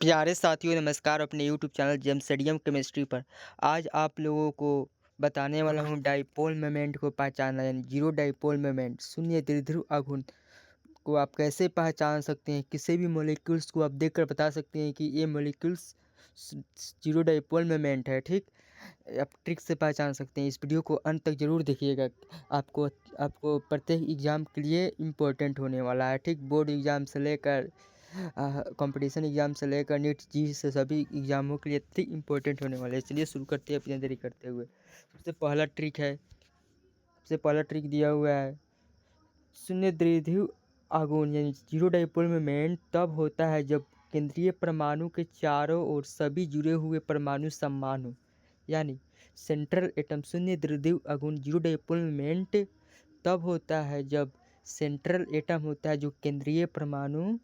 प्यारे साथियों नमस्कार अपने YouTube channel James stadium chemistry पर। आज आप लोगों को बताने वाला हूँ डाइपोल मोमेंट को पहचानना, यानी जीरो डाइपोल मोमेंट शून्य द्विध्रुव आघूर्ण को आप कैसे पहचान सकते हैं। किसी भी मॉलिक्यूल्स को आप देखकर बता सकते हैं कि ये मॉलिक्यूल्स जीरो डाइपोल मोमेंट है। ठीक, आप ट्रिक से पहचान सकते हैं। इस वीडियो को अंत तक जरूर देखिएगा। आपको आपको प्रत्येक एग्ज़ाम के लिए इम्पोर्टेंट होने वाला है। ठीक, बोर्ड एग्ज़ाम से लेकर कंपटीशन एग्ज़ाम से लेकर नीट जी से सभी एग्ज़ामों के लिए अति इम्पोर्टेंट होने वाले हैं। चलिए शुरू करते हैं अपनी देरी करते हुए। सबसे पहला ट्रिक दिया हुआ है शून्य द्विध्रुव आघूर्ण, यानी जीरो डाइपोल मोमेंट तब होता है जब केंद्रीय परमाणु के चारों ओर सभी जुड़े हुए परमाणु समान हो। यानी सेंट्रल एटम शून्य द्विध्रुव आघूर्ण जीरो डाइपोल मोमेंट तब होता है जब सेंट्रल एटम होता है जो केंद्रीय परमाणु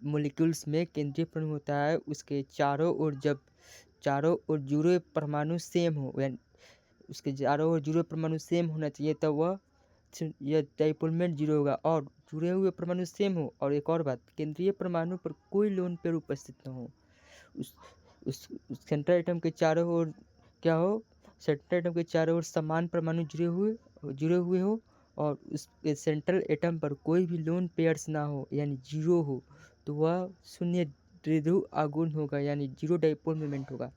मॉलिक्यूल्स में केंद्रीय परमाणु होता है, उसके चारों ओर जुड़े परमाणु सेम हो, यानी उसके चारों ओर जुड़े परमाणु सेम होना चाहिए, तब वह यह डाइपोलमेंट जीरो होगा। और जुड़े हुए परमाणु सेम हो, और एक और बात, केंद्रीय परमाणु पर कोई लोन पेयर उपस्थित न हो। उस सेंट्रल एटम के चारों ओर क्या हो, सेंट्रल एटम के चारों ओर समान परमाणु जुड़े हुए हो, और उस सेंट्रल एटम पर कोई भी लोन पेयर्स ना हो, यानी जीरो हो, तो वह शून्य द्विध्रुव आघूर्ण होगा, यानी जीरो डाइपोल मोमेंट होगा।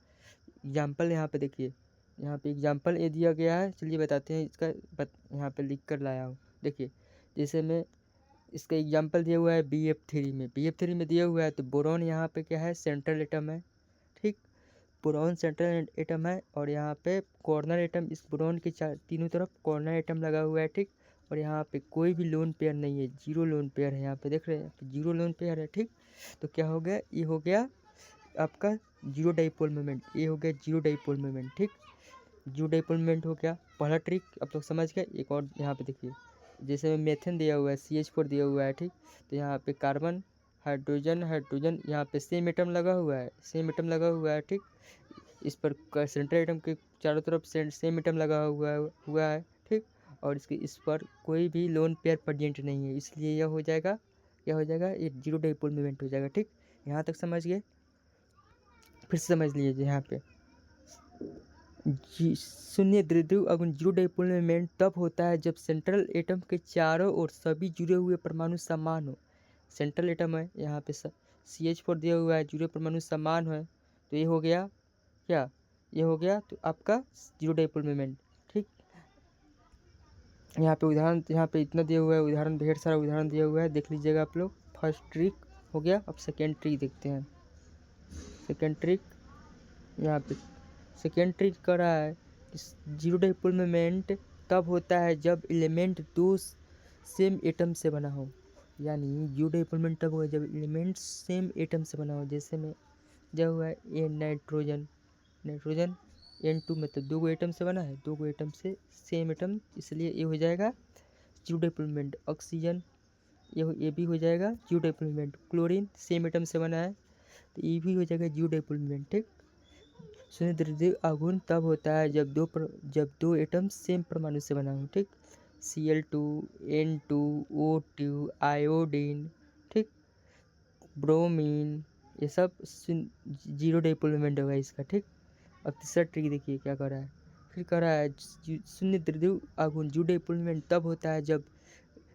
एग्जाम्पल यहाँ पे देखिए, यहाँ पे एग्जाम्पल ये दिया गया है। चलिए बताते हैं इसका, यहाँ पे लिख कर लाया हूँ। देखिए, जैसे मैं इसका एग्जाम्पल दिया हुआ है BF3 में दिया हुआ है, तो बोरॉन यहाँ पे क्या है, सेंट्रल एटम है। ठीक, बोरॉन सेंट्रल एटम है, और यहाँ पे कॉर्नर एटम, इस बोरॉन के तीनों तरफ कॉर्नर एटम लगा हुआ है। ठीक, और यहाँ पे कोई भी लोन पेयर नहीं है, जीरो लोन पेयर है। यहाँ पे देख रहे हैं, जीरो लोन पेयर है। ठीक, तो क्या हो गया, ये हो गया आपका जीरो डाइपोल मोमेंट, ये हो गया जीरो डाइपोल मोमेंट। ठीक, जीरो डाइपोल मोमेंट हो गया पहला ट्रिक, अब तो समझ गए। एक और यहाँ पे देखिए, जैसे मेथेन दिया हुआ है, CH4 दिया हुआ है। ठीक, तो यहाँ पे कार्बन हाइड्रोजन यहाँ पे सेम एटम लगा हुआ है। ठीक, इस पर सेंट्रल एटम के चारों तरफ सेम एटम लगा हुआ है। ठीक, और इस पर कोई भी लोन पेयर प्रेजेंट नहीं है, इसलिए यह हो जाएगा, ये जीरो डाइपोल मोमेंट हो जाएगा। ठीक, यहाँ तक समझ गए। फिर से समझ लीजिए, यहाँ पे शून्य द्विध्रुव आघूर्ण जीरो डाइपोल मोमेंट तब होता है जब सेंट्रल एटम के चारों ओर सभी जुड़े हुए परमाणु समान हो। सेंट्रल एटम है, यहाँ पे CH4 दिया हुआ है, जुड़े परमाणु समान है, तो ये हो गया क्या, ये हो गया तो आपका जीरो डाइपोल मोमेंट। ठीक, यहाँ पे उदाहरण, यहाँ पे इतना दिया हुआ है, उदाहरण ढेर सारा उदाहरण दिया हुआ है, देख लीजिएगा आप लोग। फर्स्ट ट्रिक हो गया, अब सेकेंड ट्रिक देखते हैं। सेकेंड ट्रिक, यहाँ पे सेकेंड ट्रिक कर रहा है जीरो डाइपोल मोमेंट तब होता है जब एलिमेंट दो सेम एटम से बना हो। यानी जीरो डाइपोल मोमेंट तब होगा जब एलिमेंट सेम एटम से बना हो। जैसे में दिया हुआ है ए नाइट्रोजन N2, मतलब दो गो एटम से बना है, दो गो एटम से सेम एटम, इसलिए ये हो जाएगा जीरो डाइपोल मोमेंट। ऑक्सीजन, ये भी हो जाएगा zero dipole moment. Chlorine same atom से बना है, तो ये भी हो जाएगा जीरो डाइपोल मोमेंट। ठीक, शून्य द्विध्रुव आघूर्ण तब होता है जब दो एटम सेम परमाणु से बना हो। ठीक, Cl2 N2 O2 आयोडीन, ठीक, ब्रोमीन, ये सब जीरो डाइपोल मोमेंट होगा इसका। ठीक, अब तीसरा ट्रिक देखिए क्या कर रहा है, फिर कर रहा है शून्य द्विध्रुव आघूर्ण जीरो डाइपोल मोमेंट तब होता है जब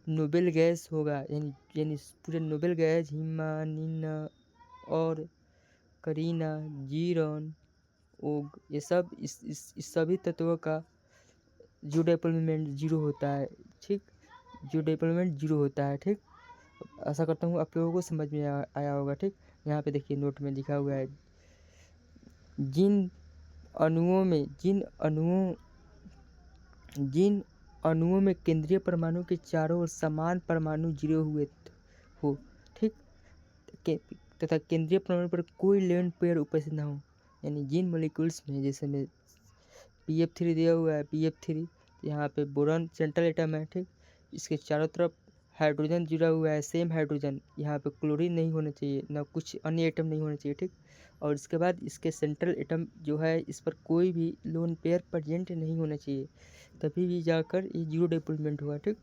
नोबेल गैस होगा, यानी पूरे नोबेल गैस हिमानीना और करीना, जीरॉन, ओग, ये सब इस सभी तत्वों का जीरो डाइपोल मोमेंट जीरो होता है। ठीक, जीरो डाइपोल मोमेंट जीरो होता है। ठीक, आशा करता हूँ आप लोगों को समझ में आया होगा। ठीक, यहाँ पे देखिए नोट में लिखा हुआ है, जिन अणुओं में केंद्रीय परमाणु के चारों ओर समान परमाणु जुड़े हुए हो। ठीक, तथा केंद्रीय परमाणु पर कोई लोन पेयर उपस्थित ना हो, यानी जिन मॉलिक्यूल्स में, जैसे में BF3 दिया हुआ है, BF3, यहाँ पे बोरॉन सेंट्रल एटम है। ठीक, इसके चारों तरफ हाइड्रोजन जुड़ा हुआ है, सेम हाइड्रोजन, यहाँ पे क्लोरीन नहीं होना चाहिए, ना कुछ अन्य एटम नहीं होना चाहिए। ठीक, और इसके बाद इसके सेंट्रल एटम जो है, इस पर कोई भी लोन पेयर प्रेजेंट नहीं होना चाहिए, तभी भी जाकर ये जीरो डाइपोल मोमेंट होगा। ठीक,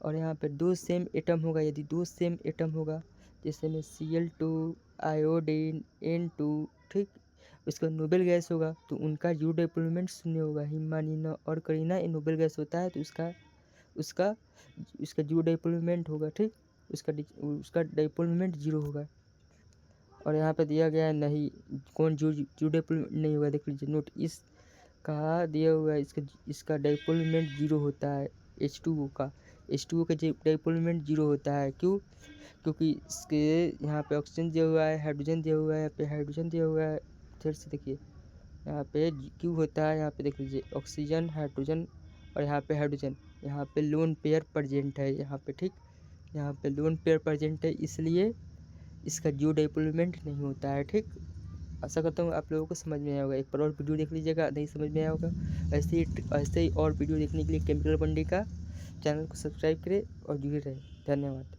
और यहाँ पे दो सेम एटम होगा, यदि दो सेम एटम होगा, जैसे में Cl2 आयोडीन N2, ठीक। उसका नोबेल गैस होगा तो उनका जीरो डिप्लोमेंट शून्य होगा। हिमानीना और करीना ये नोबेल गैस होता है तो उसका उसका उसका जीरो डिप्लोमेंट होगा, ठीक। उसका डिप्लोमेंट जीरो होगा। और यहाँ पे दिया गया है नहीं, कौन जीरो डिप्लोमेंट नहीं होगा, देख लीजिए नोट। इसका दिया हुआ है, इसका डिप्लोमेंट जीरो होता है। H2O का डिप्लोमेंट जीरो होता है। क्यों? क्योंकि इसके यहाँ पे ऑक्सीजन दिया हुआ है, हाइड्रोजन दिया हुआ है, यहाँ पे हाइड्रोजन दिया हुआ है। फिर से देखिए यहाँ पे क्यों होता है, यहाँ पे देख लीजिए ऑक्सीजन, हाइड्रोजन और यहाँ पे हाइड्रोजन, यहाँ पे लोन पेयर प्रेजेंट है यहाँ पे, ठीक। यहाँ पे लोन पेयर प्रेजेंट है, इसलिए इसका जियो डिप्लोमेंट नहीं होता है, ठीक। आशा करता हूँ आप लोगों को समझ में आया होगा। एक बार और वीडियो देख लीजिएगा, नहीं समझ में आया होगा। ऐसे ही और वीडियो देखने के लिए केमिकल बंडी का चैनल को सब्सक्राइब करें और जुड़े रहें। धन्यवाद।